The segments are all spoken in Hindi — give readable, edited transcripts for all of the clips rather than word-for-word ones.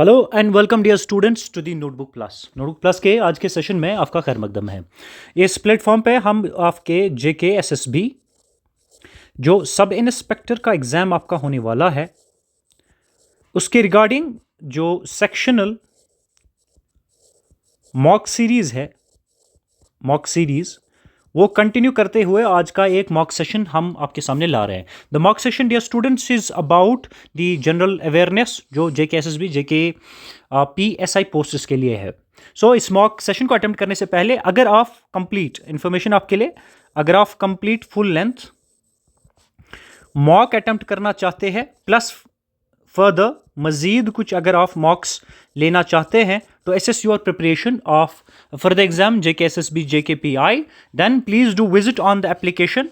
Hello and welcome dear students to the notebook plus के आज के सेशन में आपका खैर मकदम है। इस प्लेटफॉर्म पे हम आपके जेके एसएसबी जो सब इंस्पेक्टर का एग्ज़ाम आपका होने वाला है उसके रिगार्डिंग जो सेक्शनल मॉक सीरीज़ है, मॉक सीरीज़ वो कंटिन्यू करते हुए आज का एक मॉक सेशन हम आपके सामने ला रहे हैं। The mock session dear students is about the general awareness जो JK SSB JK PSI posts के लिए है। सो इस मॉक सेशन को अटेम्प्ट करने से पहले अगर आप कंप्लीट इन्फॉर्मेशन आपके लिए, अगर आप complete full length mock attempt करना चाहते हैं प्लस फर्दर मजीद कुछ अगर आप मॉक्स लेना चाहते हैं to assess your preparation of for the exam JKSSB JKPI, then please do visit on the application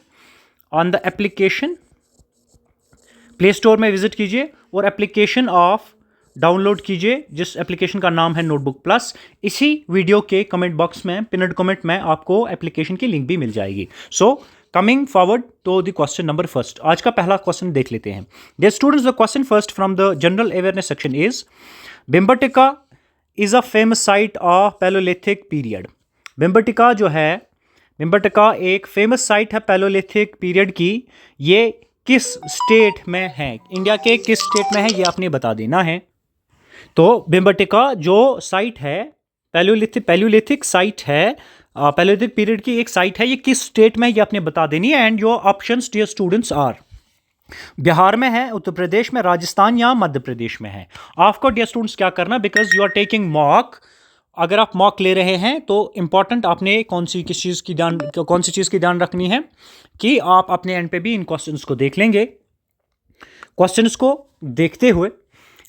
play store में विजिट कीजिए और एप्लीकेशन ऑफ डाउनलोड कीजिए जिस एप्लीकेशन का नाम है नोटबुक प्लस। इसी वीडियो के कमेंट बॉक्स में पिनड कमेंट में आपको एप्लीकेशन की लिंक भी मिल जाएगी। So coming forward to the question number first, आज का पहला क्वेश्चन देख लेते हैं। Dear students, the question first from the general awareness section is Bhimbetka is a famous site of palaeolithic period. Bhimbetka जो है, भिम्बेटका एक फेमस साइट है पैलोलिथिक पीरियड की। ये किस स्टेट में है, इंडिया के किस स्टेट में है, ये आपने बता देना है। तो भिम्बेटका जो साइट है पैलोलिथिक साइट है, पैलोलिथिक पीरियड की एक साइट है, ये किस स्टेट में है ये आपने बता देनी है। And your options dear students are Bihar में है, उत्तर प्रदेश में, राजस्थान या मध्य प्रदेश में है। आपको डियर स्टूडेंट्स क्या करना, because you are taking mock, अगर आप मॉक ले रहे हैं तो इंपॉर्टेंट आपने कौन सी चीज़ की ध्यान रखनी है कि आप अपने एंड पे भी इन क्वेश्चंस को देख लेंगे। क्वेश्चंस को देखते हुए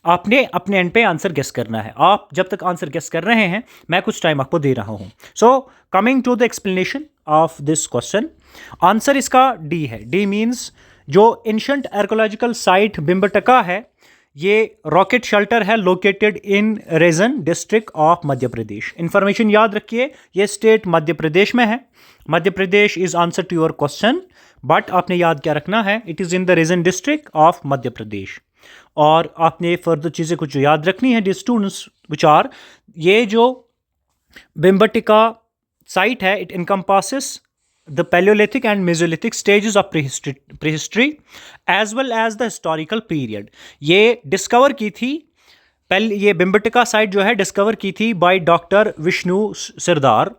आपने अपने एंड पे आंसर गेस करना है। आप जब तक आंसर गेस कर रहे हैं मैं कुछ टाइम आपको दे रहा हूं। So coming to the explanation of this question, answer इसका डी है। डी मीन्स जो एंशिएंट आर्कियोलॉजिकल साइट भिम्बेटका है ये रॉकेट शेल्टर है located in Raisen district of Madhya Pradesh. Information याद रखिए, ये स्टेट मध्य प्रदेश में है। Madhya Pradesh is answer to your question, but आपने याद क्या रखना है, it is in the Raisen district of Madhya Pradesh. और आपने फर्दर चीज़ें कुछ याद रखनी है डियर स्टूडेंट्स विच आर, ये जो भिम्बेटका साइट है it encompasses the Paleolithic and Mesolithic stages of prehistory as well as the historical period। ये डिस्कवर की थी, ये भिम्बेटका साइट जो है डिस्कवर की थी बाय डॉक्टर विष्णु सिरदार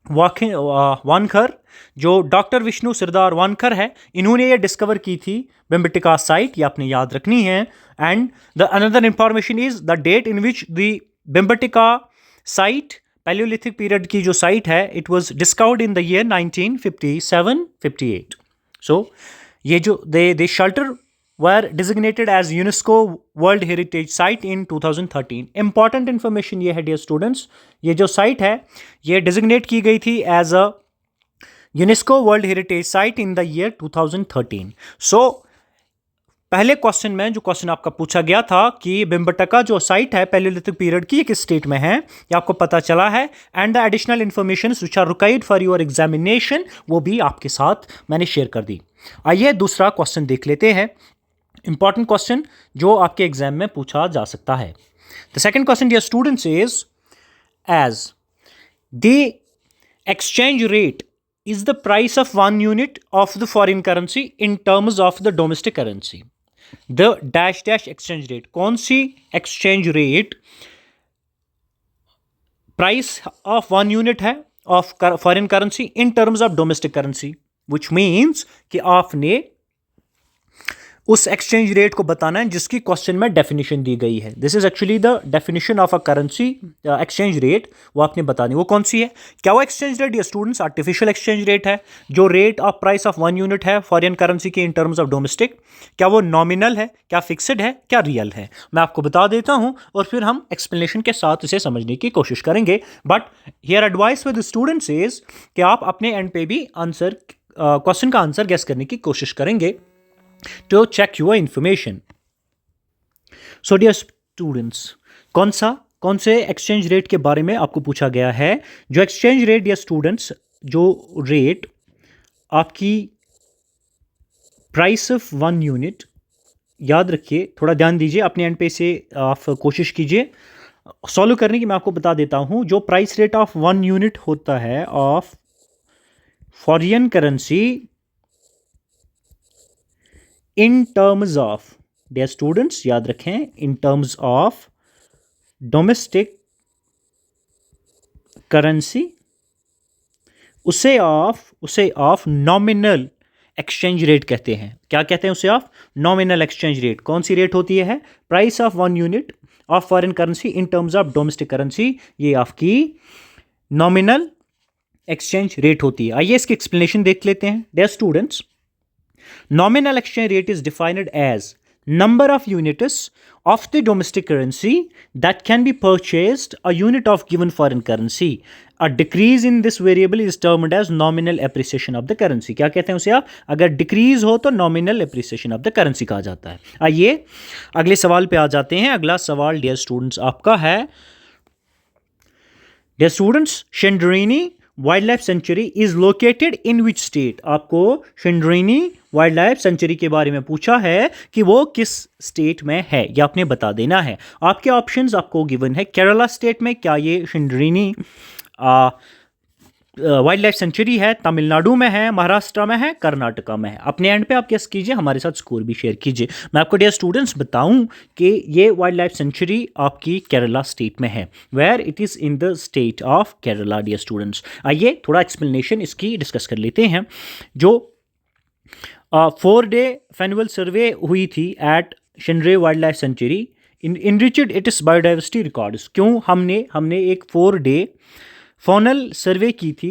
वानखर। जो डॉक्टर विष्णु सिरदार वानखर है, इन्होंने ये डिस्कवर की थी भिम्बेटका साइट, ये आपने याद रखनी है। And the another information is the date in which the Bhimbetka site palaeolithic period की जो साइट है it was discovered in the year 1957-58। So ये जो they shelter were designated as UNESCO world heritage site in 2013। Important information ये है डियर स्टूडेंट्स, ये जो साइट है ये डिजिग्नेट की गई थी as a UNESCO world heritage site in the year 2013। सो पहले क्वेश्चन में जो क्वेश्चन आपका पूछा गया था कि भिम्बेटका जो साइट है पैलियोलिथिक पीरियड की किस स्टेट में है, ये आपको पता चला है। And the additional information which are required for your examination वो भी आपके साथ मैंने शेयर कर दी। आइए दूसरा क्वेश्चन देख लेते हैं, इंपॉर्टेंट क्वेश्चन जो आपके एग्जाम में पूछा जा सकता है। The second question dear students is as the exchange rate is the price of one unit of the foreign currency in terms of the domestic currency। the dash dash exchange rate, कौन सी exchange rate price of one unit है of foreign currency in terms of domestic currency, which means कि आपने उस एक्सचेंज रेट को बताना है जिसकी क्वेश्चन में डेफिनेशन दी गई है। This is actually the definition of a currency exchange rate, वो आपने बतानी, वो कौन सी है। क्या वो एक्सचेंज रेट ये स्टूडेंट्स आर्टिफिशियल एक्सचेंज रेट है जो rate of price of one unit है फॉरेन करेंसी की इन टर्म्स ऑफ डोमेस्टिक, क्या वो नॉमिनल है, क्या फिक्सड है, क्या रियल है, मैं आपको बता देता हूं और फिर हम एक्सप्लेनेशन के साथ इसे समझने की कोशिश करेंगे। But here advice with students is कि आप अपने एंड पे भी आंसर क्वेश्चन का आंसर गेस करने की कोशिश करेंगे to check your information। So dear students, कौन से एक्सचेंज रेट के बारे में आपको पूछा गया है। जो एक्सचेंज रेट डियर स्टूडेंट्स, जो रेट आपकी प्राइस ऑफ वन यूनिट याद रखिए, थोड़ा ध्यान दीजिए, अपने एंड पे से आप कोशिश कीजिए सॉल्व करने की। मैं आपको बता देता हूं, जो प्राइस रेट ऑफ 1 यूनिट होता है of foreign currency in terms of, dear students याद रखें, in terms of domestic currency, उसे ऑफ नॉमिनल एक्सचेंज रेट कहते हैं। क्या कहते हैं उसे? Of nominal exchange rate. कौन सी रेट होती है? Price of 1 unit of foreign currency in terms of domestic currency, ये आपकी नॉमिनल एक्सचेंज रेट होती है। आइए इसकी एक्सप्लेनेशन देख लेते हैं। Dear students, nominal exchange rate is defined as number of units of the domestic currency that can be purchased a unit of given foreign currency. A decrease in this variable is termed as nominal appreciation of the currency. क्या कहते हैं उसे आप? अगर डिक्रीज हो तो nominal appreciation of the currency कहा जाता है। आइए अगले सवाल पे आ जाते हैं। अगला सवाल डियर स्टूडेंट्स आपका है, dear students, Shendurney wildlife sanctuary is located in which state? आपको शेंड्रेनी वाइल्ड लाइफ सेंचुरी के बारे में पूछा है कि वो किस स्टेट में है, ये आपने बता देना है। आपके ऑप्शंस आपको गिवन है। केरला स्टेट में क्या ये शेंड्रेनी वाइल्ड लाइफ सेंचुरी है? तमिलनाडु में है, महाराष्ट्र में है, कर्नाटका में है? अपने एंड पे आप गेस कीजिए, हमारे साथ स्कोर भी शेयर कीजिए। मैं आपको डियर स्टूडेंट्स बताऊं कि ये वाइल्ड लाइफ सेंचुरी आपकी केरला स्टेट में है, where it is in the state of Kerala. Dear students, आइए थोड़ा एक्सप्लेनेशन इसकी डिस्कस कर लेते हैं। जो 4 डे फैनुअल सर्वे हुई थी at Shendurney wildlife sanctuary, enriched it its biodiversity records. क्यों हमने एक 4 डे फॉनल सर्वे की थी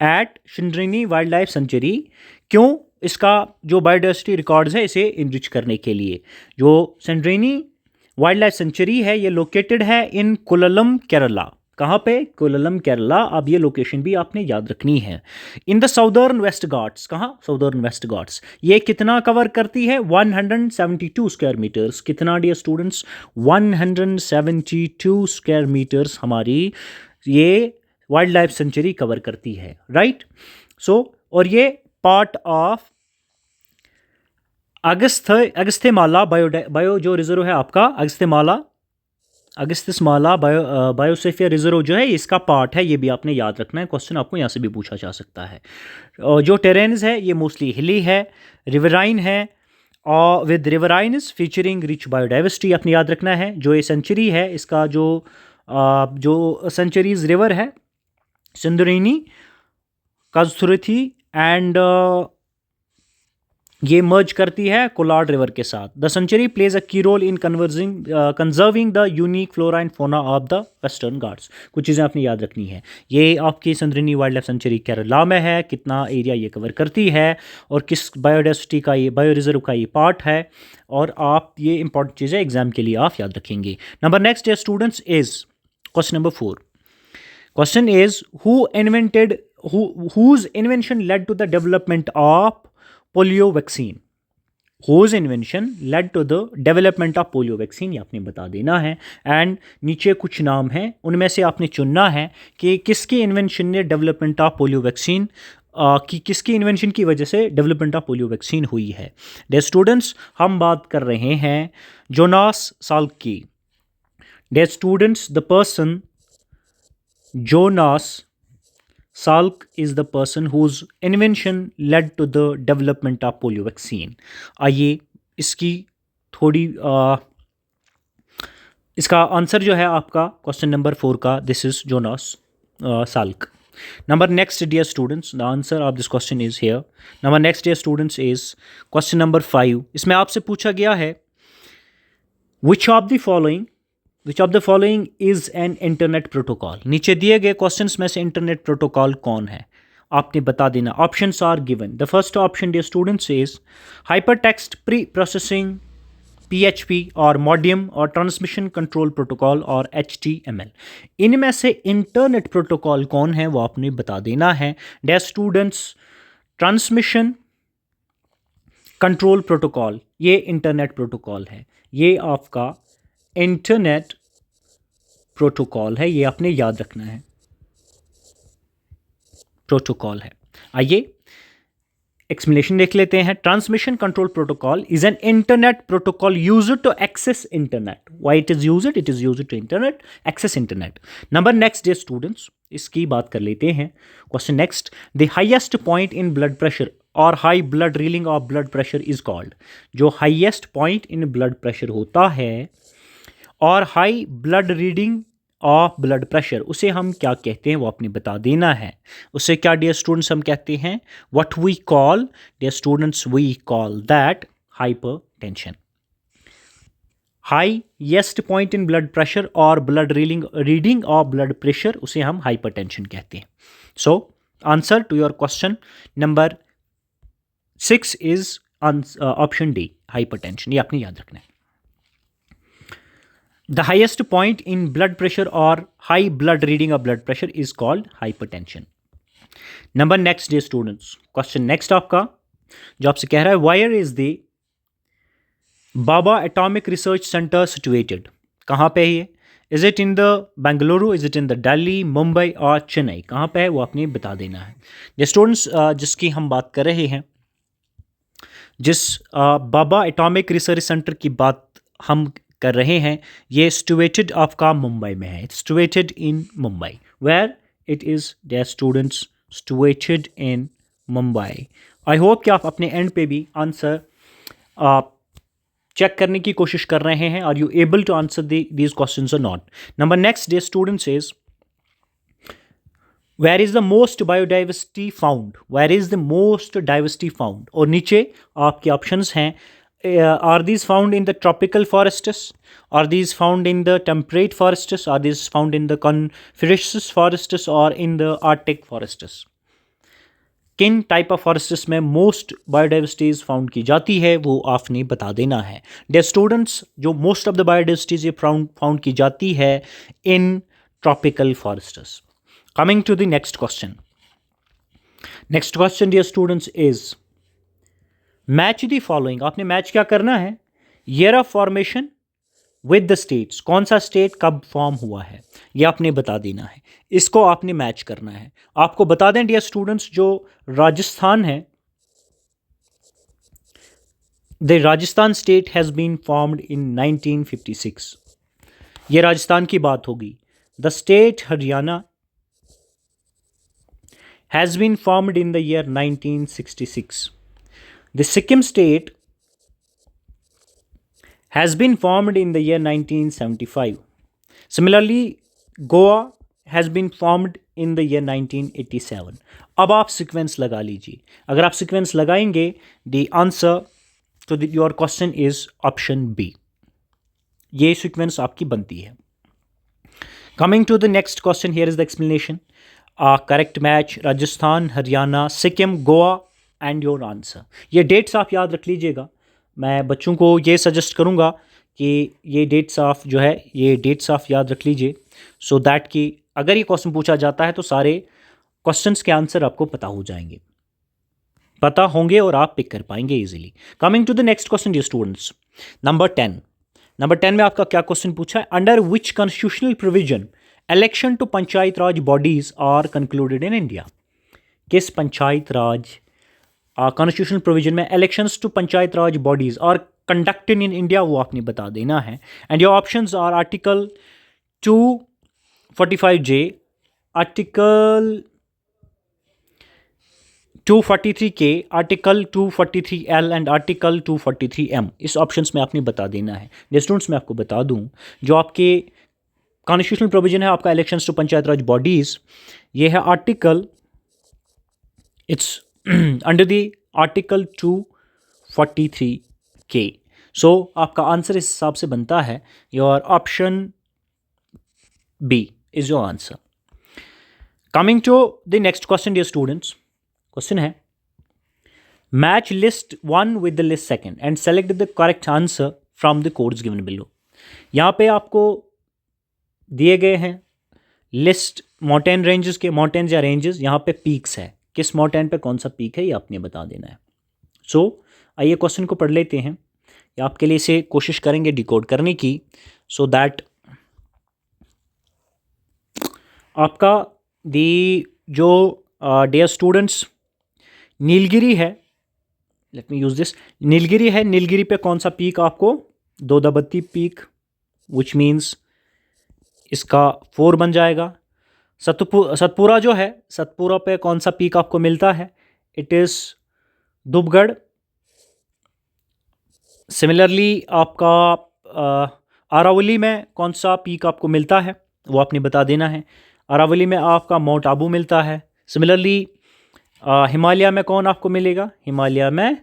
at Shendurney wildlife sanctuary? क्यों? इसका जो बायोडाइवर्सिटी रिकॉर्ड्स है इसे इनरिच करने के लिए। जो शेंड्रेनी वाइल्ड लाइफ सेंचुरी है ये लोकेटेड है इन कोल्लम केरला। कहाँ पे? कोल्लम केरला। अब ये लोकेशन भी आपने याद रखनी है। In the southern west Ghats. कहाँ? Southern west Ghats. ये कितना कवर करती है? 172 स्क्वायर मीटर्स। कितना डियर स्टूडेंट्स? 172 स्क्वायर मीटर्स हमारी ये वाइल्ड लाइफ सेंचुरी कवर करती है, राइट? सो और ये पार्ट ऑफ अगस्थ्यमाला बायो जो रिजर्व है आपका, अगस्त्यमाला बायोस्फीयर रिजर्व जो है इसका पार्ट है। ये भी आपने याद रखना है, क्वेश्चन आपको यहाँ से भी पूछा जा सकता है। और जो टेरेन्स है ये मोस्टली हिली है, रिवराइन है, और विद रिवराइन्स फीचरिंग रिच बायोडाइवर्सिटी आपने याद रखना है। जो ये सेंचुरी है इसका जो सेंचुरीज रिवर है सिंदुरेनी, काजथुरथी एंड ये मर्ज करती है कोलाड रिवर के साथ। The century plays a key role in conserving the unique flora and fauna of the western Ghats. कुछ चीज़ें आपने याद रखनी है। ये आपकी Shendurney wildlife sanctuary Kerala में है, कितना एरिया ये कवर करती है और किस बायोडाइवर्सिटी का ये बायो रिजर्व का ये पार्ट है, और आप ये इंपॉर्टेंट चीज़ें एग्जाम के लिए आप याद रखेंगे। Number next dear students is question number 4. Question is, whose invention led to the development of polio vaccine? Whose invention led to the development of polio vaccine? ये आपने बता देना है। एंड नीचे कुछ नाम हैं, उनमें से आपने चुनना है कि किसकी इन्वेंशन ने डेवलपमेंट ऑफ पोलियो वैक्सीन कि किसकी इन्वेंशन की वजह से डेवलपमेंट ऑफ पोलियो वैक्सीन हुई है। डियर स्टूडेंट्स, हम बात कर रहे हैं जोनास साल्क की। Dear students, the person Jonas Salk is the person whose invention led to the development of polio vaccine. आइए इसकी थोड़ी इसका आंसर जो है आपका क्वेश्चन नंबर 4 का, this is Jonas Salk. Number next dear students, the answer of this question is here. Number next dear students is question number 5. इसमें आपसे पूछा गया है which of the following is an internet protocol? नीचे दिए गए क्वेश्चंस में से इंटरनेट प्रोटोकॉल कौन है आपने बता देना। Options are given. The first option dear students is hypertext preprocessing PHP और मॉडियम और ट्रांसमिशन कंट्रोल प्रोटोकॉल और HTML। इनमें से इंटरनेट प्रोटोकॉल कौन है वो आपने बता देना है। Dear students, transmission control protocol ये इंटरनेट प्रोटोकॉल है, ये आपका इंटरनेट प्रोटोकॉल है, ये आपने याद रखना है, प्रोटोकॉल है। आइए एक्सप्लेनेशन देख लेते हैं। Transmission control protocol is an internet protocol used to access internet. Why it is used? It is used to internet access internet. Number next day students, इसकी बात कर लेते हैं। Question next, the highest point in blood pressure और high blood reading of blood pressure is called. जो highest point in blood pressure होता है और high blood reading of blood pressure, उसे हम क्या कहते हैं वो आपने बता देना है। उसे क्या डियर स्टूडेंट्स हम कहते हैं? What we call, dear students, we call that hypertension. Highest point in blood pressure और blood reading of blood pressure, उसे हम हाइपरटेंशन कहते हैं। So answer to your question number 6 is option D, hypertension. ये आपने याद रखना है। The highest point in blood pressure or high blood reading of blood pressure is called hypertension. Number next day students, question next आपका जो आपसे कह रहा है, where is the Baba Atomic Research Center situated? कहाँ पे है ये? Is it in the Bengaluru? Is it in the Delhi, Mumbai और Chennai? कहाँ पे है वो आपने बता देना है। ये स्टूडेंट्स जिसकी हम बात कर रहे हैं, जिस बाबा एटॉमिक रिसर्च सेंटर की बात हम कर रहे हैं, ये सिचुएटेड आपका मुंबई में है। It's situated in Mumbai. Where it is there students? Situated in Mumbai. I hope कि आप अपने एंड पे भी आंसर चेक करने की कोशिश कर रहे हैं। Are you able to answer these questions और not? Number next day students is, where is the most biodiversity found? Where is the most diversity found? और नीचे आपके ऑप्शंस हैं, are these found in the tropical forests? Are these found in the temperate forests? Are these found in the coniferous forests or in the arctic forests? किन टाइप ऑफ फॉरेस्ट्स में मोस्ट बायोडाइवर्सिटीज फाउंड की जाती है वो आपने बता देना है। डियर स्टूडेंट्स, जो मोस्ट ऑफ द बायोडाइवर्सिटीज ये फाउंड की जाती है in tropical forests. Coming to the next question. Next question dear students is, match the following. आपने मैच क्या करना है? Year of formation with the states. कौन सा स्टेट कब फॉर्म हुआ है ये आपने बता देना है। इसको आपने मैच करना है। आपको बता दें डियर स्टूडेंट्स, जो राजस्थान है, the Rajasthan state has been formed in 1956। ये राजस्थान की बात होगी। The state Haryana has been formed in the year 1966। The Sikkim state has been formed in the year 1975. Similarly, Goa has been formed in the year 1987. अब आप सीक्वेंस लगा लीजिए। अगर आप सीक्वेंस लगाएंगे, the answer to your question is option B. ये सीक्वेंस आपकी बनती है। Coming to the next question, here is the explanation. Correct match, Rajasthan, Haryana, Sikkim, Goa and your answer. ये डेट्स आप याद रख लीजिएगा। मैं बच्चों को ये सजेस्ट करूँगा कि ये डेट्स आप जो है ये डेट्स आप याद रख लीजिए, सो दैट कि अगर ये क्वेश्चन पूछा जाता है तो सारे क्वेश्चंस के आंसर आपको पता हो जाएंगे, पता होंगे और आप पिक कर पाएंगे easily. Coming to the next question dear students, number 10। Number 10 में आपका क्या क्वेश्चन पूछा है? Under which constitutional provision election to panchayat Raj bodies are concluded in India? किस पंचायत राज कॉन्स्टिट्यूशनल प्रोविजन में elections to panchayat Raj bodies और कंडक्टेड इन इंडिया, वो आपने बता देना है। And your options are article 245J, article 243K, article 243L and article 243M। इस ऑप्शंस में आपने बता देना है। डियर स्टूडेंट्स, मैं आपको बता दूं, जो आपके कॉन्स्टिट्यूशनल प्रोविजन है आपका elections to panchayat Raj bodies, ये है article, it's under the article 243K। So आपका आंसर इस हिसाब से बनता है, your option B is your answer. Coming to the next question dear students, question है, match list 1 with the list 2 and select the correct answer from the codes given below. यहाँ पे आपको दिए गए हैं लिस्ट माउंटेन रेंजेस के, माउंटेन्स या रेंजेस, यहाँ पे पीक्स है, किस माउंटेन पे कौन सा पीक है ये आपने बता देना है। सो आइए क्वेश्चन को पढ़ लेते हैं, या आपके लिए इसे कोशिश करेंगे डिकोड करने की, सो दैट आपका दी जो डियर स्टूडेंट्स नीलगिरी है let me use this. Nilgiri है, नीलगिरी पे कौन सा पीक आपको, दोदाबत्ती पीक, विच मीन्स इसका 4 बन जाएगा। सतपुरा जो है, सतपुरा पे कौन सा पीक आपको मिलता है, इट इज़ दुबगढ़। सिमिलरली आपका अरावली में कौन सा पीक आपको मिलता है वो आपने बता देना है। अरावली में आपका माउंट आबू मिलता है। सिमिलरली हिमालय में कौन आपको मिलेगा, हिमालय में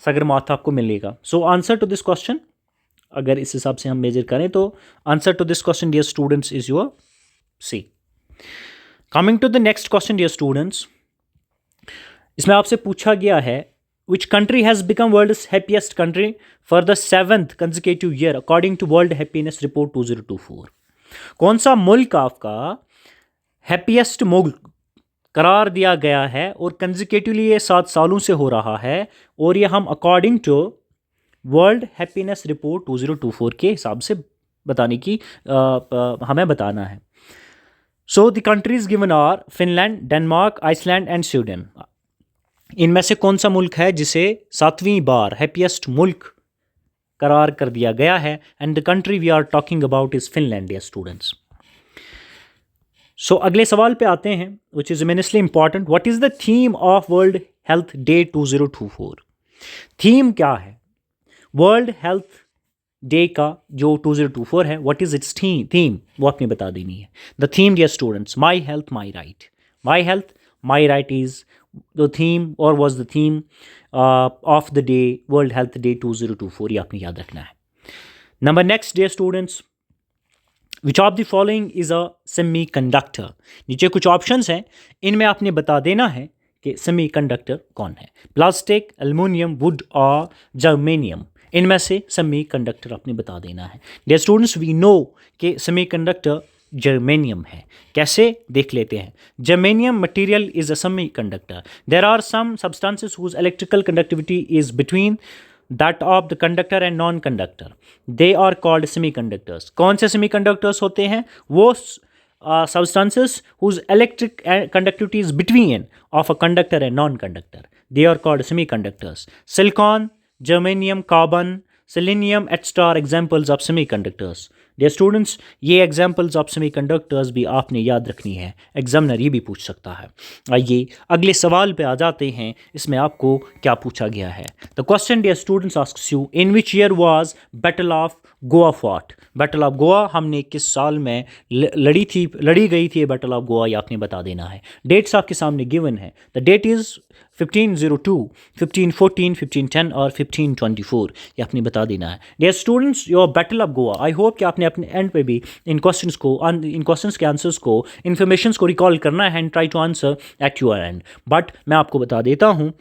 सगरमाथा आपको मिलेगा। So answer to this question, अगर इस हिसाब से हम मेजर करें तो answer to this question dear students is your C. Coming to the next question dear students, इसमें आपसे पूछा गया है which country has become world's happiest country for the 7th consecutive year according to World Happiness Report 2024। कौन सा मुल्क आपका हैप्पीएस्ट मुल्क करार दिया गया है और कंजिकेटिवली ये 7 सालों से हो रहा है, और ये हम according to world happiness report 2024 के हिसाब से बताने की हमें बताना है। So the countries given are Finland, Denmark, Iceland and Sweden. इनमें से कौन सा मुल्क है जिसे 7वीं बार हैप्पीएस्ट मुल्क करार कर दिया गया है, and the country we are talking about is Finland dear students. So अगले सवाल पे आते हैं which is immensely important. What is the theme of World Health Day 2024? Theme क्या है वर्ल्ड हेल्थ डे का जो 2024 है, व्हाट इज इट्स थीम वो आपने बता देनी है। The theme dear students, my health my right, my health my right is the theme or was the theme of the day, World Health Day 2024, ये आपने याद रखना है। Number next dear students, which of the following is a semiconductor? नीचे कुछ ऑप्शंस हैं, इनमें आपने बता देना है कि सेमीकंडक्टर कौन है। प्लास्टिक, एल्युमिनियम, वुड और जर्मेनियम, इनमें से सेमीकंडक्टर आपने बता देना है। डियर स्टूडेंट्स, वी नो कि सेमीकंडक्टर जर्मेनियम है। कैसे देख लेते हैं। Germanium material is a semiconductor. There are some substances whose electrical conductivity is between that of the conductor and non conductor, they are called semiconductors. कौन से सेमीकंडक्टर्स होते हैं? वो substances whose electric conductivity is between of a conductor and non conductor, they are called semiconductors. Silicon, germanium, carbon, selenium etcetera are examples of semiconductors. Dear students, ये एग्जांपल्स ऑफ सेमीकंडक्टर्स भी आपने याद रखनी है, एग्जामिनर ये भी पूछ सकता है। आइए अगले सवाल पे आ जाते हैं, इसमें आपको क्या पूछा गया है। The question dear students asks you, in which year was battle of Goa fought? Battle of Goa हमने किस साल में लड़ी गई थी बैटल ऑफ गोवा, ये आपने बता देना है। डेट्स आपके सामने गिवन है। द डेट इज़ 1502, 1514, 1510 और 1524, ये आपने बता देना है। Dear students, your battle of Goa, I hope कि आपने अपने एंड पे भी इन क्वेश्चंस के आंसर्स को, इन्फॉर्मेशन को रिकॉल करना है and try to answer at your end. But मैं आपको बता देता हूँ,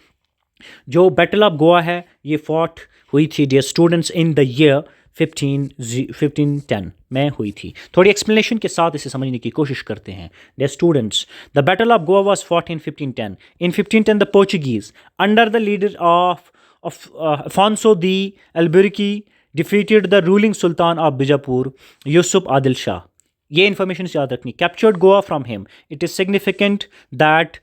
जो बैटल ऑफ गोवा है ये फॉट हुई थी dear students in the year 1510 में हुई थी। थोड़ी एक्सप्लेनेशन के साथ इसे समझने की कोशिश करते हैं। Dear students, the battle of Goa was fought in 1510। In 1510 the Portuguese under the leader of Afonso de Albuquerque defeated the ruling sultan of Bijapur Yusuf Adil Shah. ये इन्फॉर्मेशन याद रखनी। Captured Goa from him. It is significant that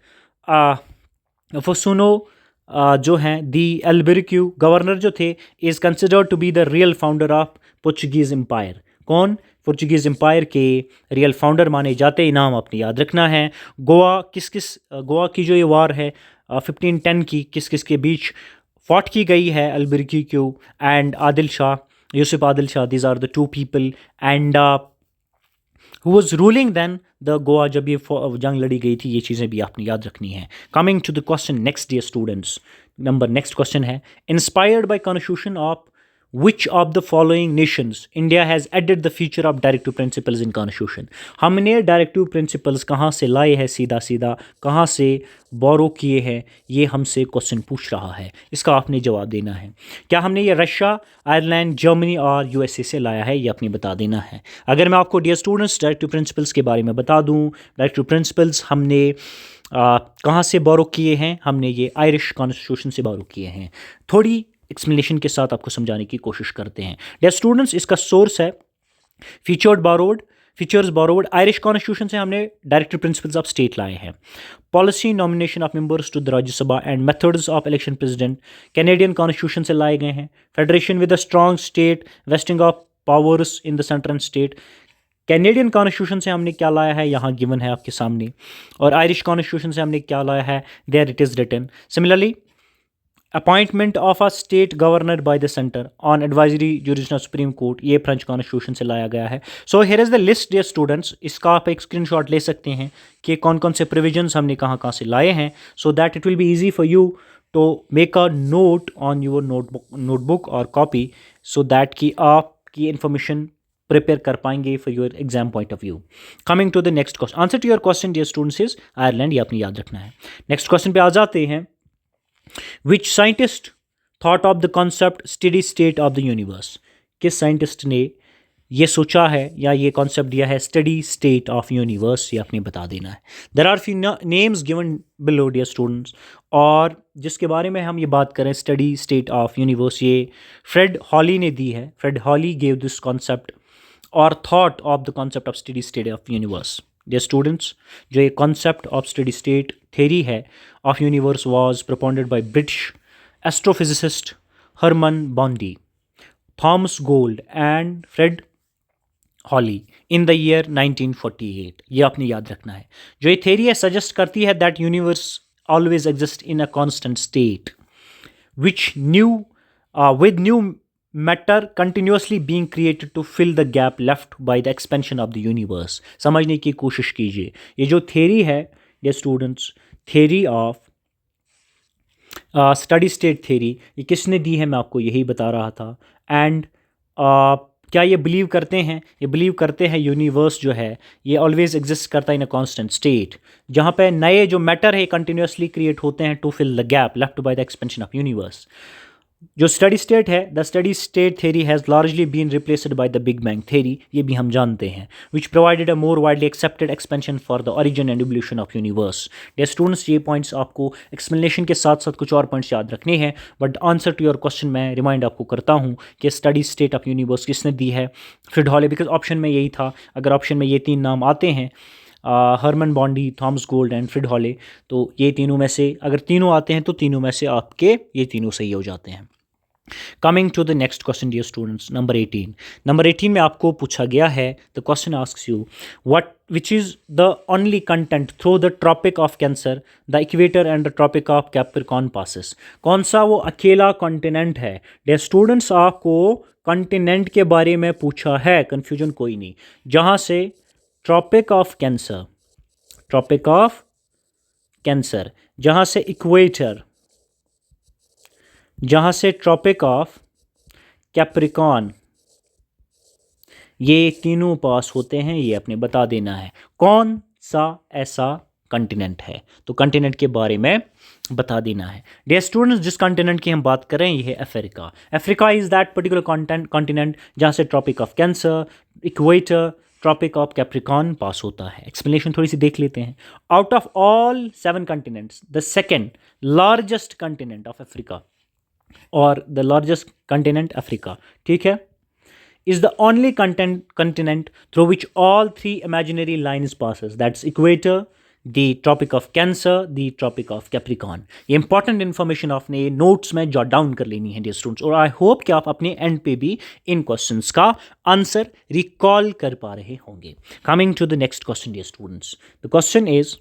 फसुनो जो हैं दी एल्बुर्क्यू गवर्नर जो थे is considered to be the real founder of Portuguese empire. कौन? पोर्चुगीज़ एम्पायर के रियल फाउंडर माने जाते। नाम आपने याद रखना है। गोवा की जो ये वार है 1510 की, किस किस के बीच फॉट की गई है? Albuquerque and Adil Shah, Yusuf Adil Shah, these are the two people and who was ruling than the Goa जब ये जंग लड़ी गई थी। ये चीज़ें भी आपने याद रखनी है। Coming to the question next dear students, next question है, inspired by constitution of which of the following nations India has added the feature of directive principles in constitution? हमने डायरेक्टिव प्रिंसिपल्स कहाँ से लाए हैं, सीधा सीधा कहाँ से बोरो किए हैं, ये हमसे क्वेश्चन पूछ रहा है। इसका आपने जवाब देना है। क्या हमने ये रशिया, आयरलैंड, जर्मनी और यूएसए से लाया है, ये आपने बता देना है। अगर मैं आपको डियर स्टूडेंट्स डायरेक्टिव प्रिंसिपल्स के बारे में बता दूँ, डायरेक्टिव प्रिंसिपल्स हमने कहाँ से बोरो किए हैं? हमने ये आयरिश कॉन्स्टिट्यूशन से बोरो किए हैं। थोड़ी एक्सप्लेनेशन के साथ आपको समझाने की कोशिश करते हैं। डियर स्टूडेंट्स, इसका सोर्स है featured borrowed features borrowed, Irish constitution से हमने डायरेक्टर प्रिंसिपल्स ऑफ स्टेट लाए हैं। Policy nomination of members to the Rajya Sabha and methods of election president Canadian constitution से लाए गए हैं। Federation with a strong state, vesting of powers in the centre and state, Canadian constitution से हमने क्या लाया है यहाँ गिवन है आपके सामने। और आयरिश कॉन्स्टिट्यूशन से हमने क्या लाया है, there it is written. Similarly appointment of a state governor by the centre on advisory jurisdiction of supreme court, ये फ्रेंच कॉन्स्टिट्यूशन से लाया गया है। So here is the list dear students, इसका आप एक स्क्रीनशॉट ले सकते हैं कि कौन कौन से प्रोविजंस हमने कहाँ कहाँ से लाए हैं, so that it will be easy for you to make a note on your notebook और कॉपी, सो दैट कि आपकी इंफॉर्मेशन प्रिपेयर कर पाएंगे for your exam point of view. Coming to the next question, answer to your question dear students is Ireland, ये आपने याद रखना है। नेक्स्ट क्वेश्चन पे आ जाते हैं। Which scientist thought of the concept study state of the universe, किस साइंटिस्ट ने ये सोचा है या ये कॉन्सेप्ट दिया है स्टडी स्टेट ऑफ यूनिवर्स, ये आपने बता देना है। There are few names given below dear students, और जिसके बारे में हम ये बात करें स्टडी स्टेट ऑफ यूनिवर्स, ये फ्रेड हॉली ने दी है। Fred Hoyle gave this concept और thought of the concept of steady state of universe. Dear students, जो ये concept of steady state theory है of universe was propounded by British astrophysicist Hermann Bondi, Thomas Gold and Fred Hoyle in the year 1948। ये आपने याद रखना है। जो ये थेरी है सजेस्ट करती है that universe always exist in a constant state which with new matter continuously being created to fill the gap left by the expansion of the universe। समझने की कोशिश कीजिए। ये जो थेरी है ये students, theory of steady state theory, ये किसने दी है मैं आपको यही बता रहा था। एंड क्या ये बिलीव करते हैं, ये बिलीव करते हैं यूनिवर्स जो है ये ऑलवेज एग्जिस्ट करता है इन अ कांस्टेंट स्टेट, जहाँ पे नए जो मैटर है कंटिन्यूसली क्रिएट होते हैं to fill the gap left by the expansion of universe. जो स्टडी स्टेट है, the steady state theory has largely been replaced by the big bang theory, ये भी हम जानते हैं, which provided a more widely accepted expansion for the origin and evolution of universe. Dear students, ये पॉइंट्स आपको एक्सप्लेनेशन के साथ साथ कुछ और पॉइंट्स याद रखने हैं, but answer to your question मैं रिमाइंड आपको करता हूँ कि स्टडी स्टेट ऑफ यूनिवर्स किसने दी है, फ्रेड हॉली, बिकॉज ऑप्शन में यही था। अगर ऑप्शन में ये तीन नाम आते हैं, Hermann Bondi, Thomas Gold and Fred Hoyle, तो ये तीनों में से अगर तीनों आते हैं तो तीनों में से आपके ये तीनों सही हो जाते हैं। Coming to the next question dear students, number 18। Number 18 में आपको पूछा गया है, the question asks you what which is the only continent through the tropic of Cancer, the equator and the tropic of Capricorn passes. कौन सा वो अकेला कॉन्टिनेंट है? डियर स्टूडेंट्स, आपको कॉन्टिनेंट के बारे में पूछा है, कन्फ्यूजन कोई नहीं, जहाँ से tropic of Cancer, tropic of Cancer, जहाँ से इक्वेटर, जहाँ से ट्रॉपिक ऑफ कैप्रिकॉर्न, ये तीनों पास होते हैं, ये अपने बता देना है कौन सा ऐसा कंटिनेंट है, तो कंटिनेंट के बारे में बता देना है। डियर स्टूडेंट्स, जिस कंटिनेंट की हम बात कर रहे हैं ये है Africa. Africa is that particular continent जहाँ से tropic of cancer, equator, tropic of capricorn pass होता है। एक्सप्लेनेशन थोड़ी सी देख लेते हैं। Out of all 7 continents, the second largest continent of Africa और द लार्जेस्ट कंटिनेंट अफ्रीका, ठीक है, is the only continent through which all 3 imaginary lines passes, that's equator, the tropic of cancer, the tropic of capricorn। ये इंपॉर्टेंट इन्फॉर्मेशन आपने ये नोट्स में जॉट डाउन कर लेनी है डियर स्टूडेंट्स, और आई होप कि आप अपने एंड पे भी इन क्वेश्चंस का आंसर रिकॉल कर पा रहे होंगे। Coming to the next question dear students, the question is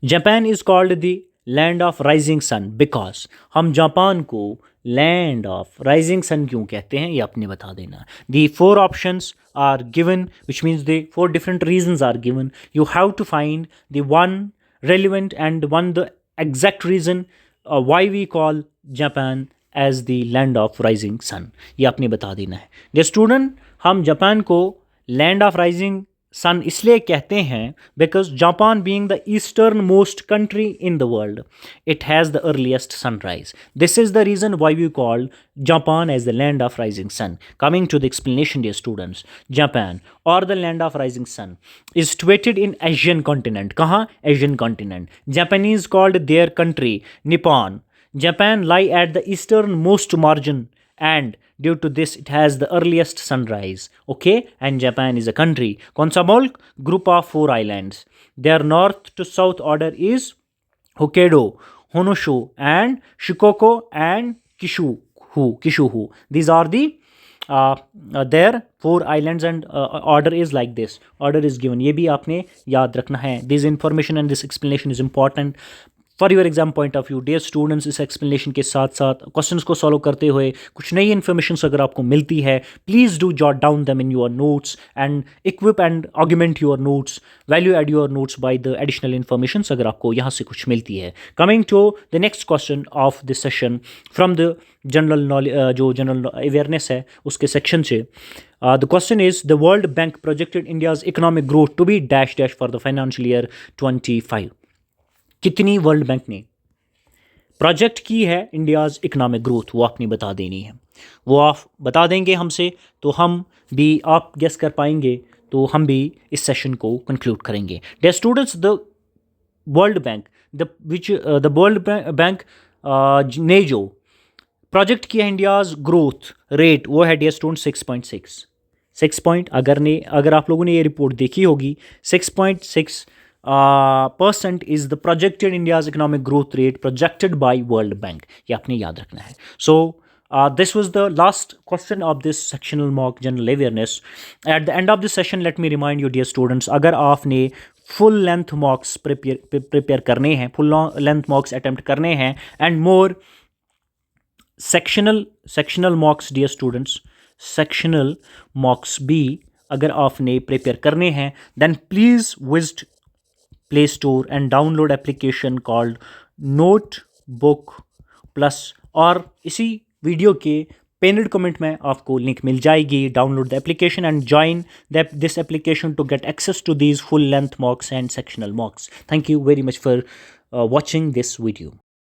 Japan is called the land of rising sun because, हम जापान को लैंड ऑफ राइजिंग सन क्यों कहते हैं ये आपने बता देना। The 4 options are given which means the 4 different reasons are given, you have to find the one relevant and one the exact reason why we call Japan as the land of rising sun, ये आपने बता देना है। डियर स्टूडेंट, हम जापान को लैंड ऑफ राइजिंग सन इसलिए कहते हैं because Japan being the eastern most country in the world, it has the earliest sunrise, this is the reason why we called Japan as the land of rising sun. Coming to the explanation dear students, Japan और the land of rising sun is situated in Asian continent. कहाँ? Asian continent. Japanese called their country Nippon. Japan lie at the eastern most margin and due to this it has the earliest sunrise. Okay, and Japan is a country. कौन सा मुल्क? Group of 4 islands. Their north to south order is Hokkaido, Honshu, and Shikoku and Kishuhu. These are the their 4 islands, and order is like this. Order is given. ये भी आपने याद रखना है. This information and this explanation is important for your exam point of view. Dear students, इस एक्सप्लेनेशन के साथ साथ क्वेश्चंस को सॉल्व करते हुए कुछ नई इन्फॉर्मेशन अगर आपको मिलती है, please do jot down them in your notes and equip and augment your notes, value add your notes by the additional information अगर आपको यहाँ से कुछ मिलती है. Coming to the next question of this session from the general knowledge, जो जनरल अवेयरनेस है उसके सेक्शन से. The question is, the World Bank projected India's economic growth to be dash dash for the financial year 25. कितनी वर्ल्ड बैंक ने प्रोजेक्ट की है इंडियाज़ इकोनॉमिक ग्रोथ, वो आपने बता देनी है. वो आप बता देंगे हमसे तो हम भी, आप गेस कर पाएंगे तो हम भी इस सेशन को कंक्लूड करेंगे. Dear students, the world bank the world bank ने जो प्रोजेक्ट किया है इंडियाज़ ग्रोथ रेट, वो है डियर स्टूडेंट 6.6. अगर आप लोगों ने ये रिपोर्ट देखी होगी, 6.6 percent is the projected India's economic growth rate projected by World Bank. ये आपने याद रखना है. So this was the last question of this sectional mock general awareness. At the end of this session, let me remind you, dear students, अगर आपने full length mocks prepare करने हैं, full length mocks attempt करने हैं, and more sectional mocks, dear students, sectional mocks भी अगर आपने prepare करने हैं, then please visit Play Store and download application called Notebook Plus, और इसी वीडियो के pinned comment में आपको लिंक मिल जाएगी. Download the application and join this application to get access to these full length mocks and sectional mocks. Thank you very much for watching this video.